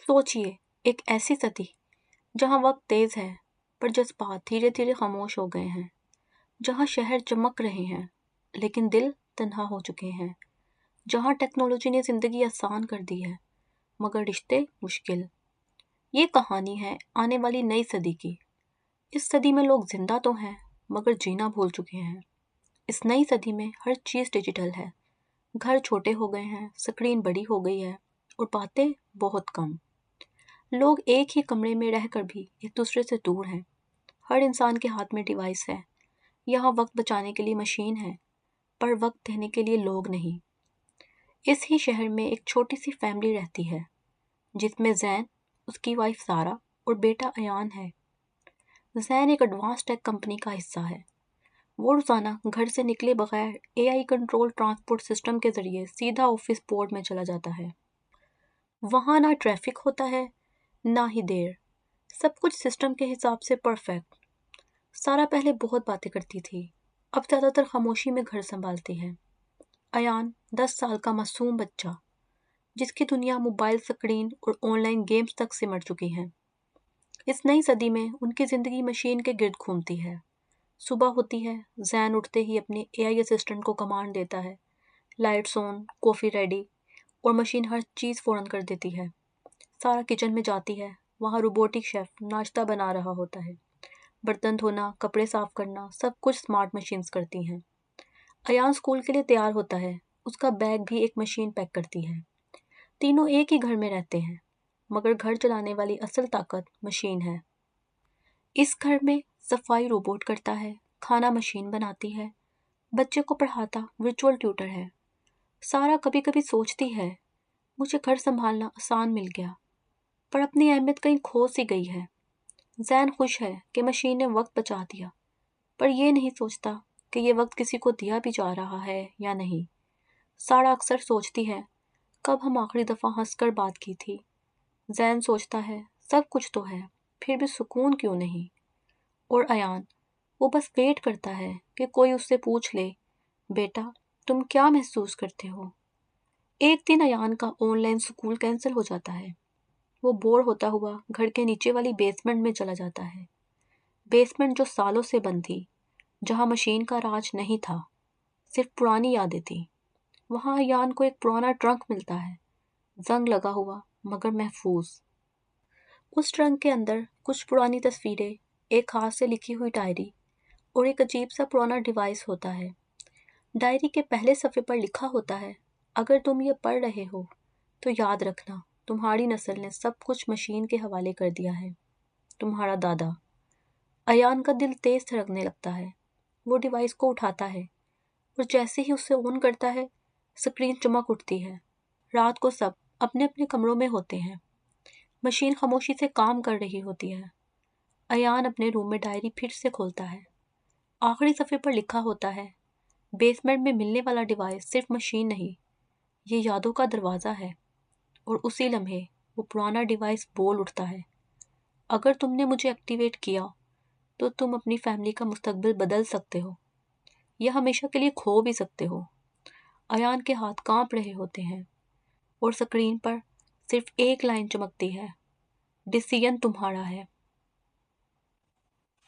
सोचिए, एक ऐसी सदी जहाँ वक्त तेज है पर जज्बात धीरे धीरे खामोश हो गए हैं, जहाँ शहर चमक रहे हैं लेकिन दिल तन्हा हो चुके हैं, जहाँ टेक्नोलॉजी ने जिंदगी आसान कर दी है मगर रिश्ते मुश्किल। ये कहानी है आने वाली नई सदी की। इस सदी में लोग जिंदा तो हैं मगर जीना भूल चुके हैं। इस नई सदी में हर चीज़ डिजिटल है, घर छोटे हो गए हैं, स्क्रीन बड़ी हो गई है और बातें बहुत कम। लोग एक ही कमरे में रहकर भी एक दूसरे से दूर हैं। हर इंसान के हाथ में डिवाइस है। यहाँ वक्त बचाने के लिए मशीन है पर वक्त देने के लिए लोग नहीं। इस ही शहर में एक छोटी सी फैमिली रहती है जिसमें जैन, उसकी वाइफ सारा और बेटा अयान है। जैन एक एडवांस टेक कंपनी का हिस्सा है। वो रोजाना घर से निकले बगैर एआई कंट्रोल ट्रांसपोर्ट सिस्टम के जरिए सीधा ऑफिस बोर्ड में चला जाता है। वहाँ ना ट्रैफिक होता है ना ही देर, सब कुछ सिस्टम के हिसाब से परफेक्ट। सारा पहले बहुत बातें करती थी, अब ज़्यादातर खामोशी में घर संभालती है। अयान 10 साल का मासूम बच्चा जिसकी दुनिया मोबाइल स्क्रीन और ऑनलाइन गेम्स तक सिमट चुकी है। इस नई सदी में उनकी ज़िंदगी मशीन के गिर्द घूमती है। सुबह होती है, जैन उठते ही अपने एआई असिस्टेंट को कमांड देता है, लाइट्स ऑन, कॉफ़ी रेडी, और मशीन हर चीज़ फ़ौरन कर देती है। सारा किचन में जाती है, वहाँ रोबोटिक शेफ नाश्ता बना रहा होता है। बर्तन धोना, कपड़े साफ करना, सब कुछ स्मार्ट मशीन्स करती हैं। अयान स्कूल के लिए तैयार होता है, उसका बैग भी एक मशीन पैक करती है। तीनों एक ही घर में रहते हैं मगर घर चलाने वाली असल ताकत मशीन है। इस घर में सफाई रोबोट करता है, खाना मशीन बनाती है, बच्चे को पढ़ाता वर्चुअल ट्यूटर है। सारा कभी कभी सोचती है, मुझे घर संभालना आसान मिल गया पर अपनी अहमियत कहीं खो सी गई है। जैन खुश है कि मशीन ने वक्त बचा दिया पर ये नहीं सोचता कि ये वक्त किसी को दिया भी जा रहा है या नहीं। सारा अक्सर सोचती है, कब हम आखिरी दफ़ा हंसकर बात की थी। जैन सोचता है, सब कुछ तो है फिर भी सुकून क्यों नहीं। और अयान, वो बस वेट करता है कि कोई उससे पूछ ले, बेटा तुम क्या महसूस करते हो। एक दिन अयान का ऑनलाइन स्कूल कैंसिल हो जाता है। वो बोर होता हुआ घर के नीचे वाली बेसमेंट में चला जाता है। बेसमेंट जो सालों से बंद थी, जहाँ मशीन का राज नहीं था, सिर्फ पुरानी यादें थी। वहाँ अयान को एक पुराना ट्रंक मिलता है, जंग लगा हुआ मगर महफूज। उस ट्रंक के अंदर कुछ पुरानी तस्वीरें, एक हाथ से लिखी हुई डायरी और एक अजीब सा पुराना डिवाइस होता है। डायरी के पहले सफ़े पर लिखा होता है, अगर तुम ये पढ़ रहे हो तो याद रखना, तुम्हारी नस्ल ने सब कुछ मशीन के हवाले कर दिया है। तुम्हारा दादा। अयान का दिल तेज धड़कने लगता है। वो डिवाइस को उठाता है और जैसे ही उसे ऑन करता है, स्क्रीन चमक उठती है। रात को सब अपने अपने कमरों में होते हैं। मशीन खामोशी से काम कर रही होती है। अयान अपने रूम में डायरी फिर से खोलता है। आखिरी सफ़े पर लिखा होता है, बेसमेंट में मिलने वाला डिवाइस सिर्फ मशीन नहीं, ये यादों का दरवाज़ा है। और उसी लम्हे वो पुराना डिवाइस बोल उठता है, अगर तुमने मुझे एक्टिवेट किया तो तुम अपनी फैमिली का मुस्तकबिल बदल सकते हो या हमेशा के लिए खो भी सकते हो। अयान के हाथ कांप रहे होते हैं और स्क्रीन पर सिर्फ एक लाइन चमकती है, डिसीजन तुम्हारा है।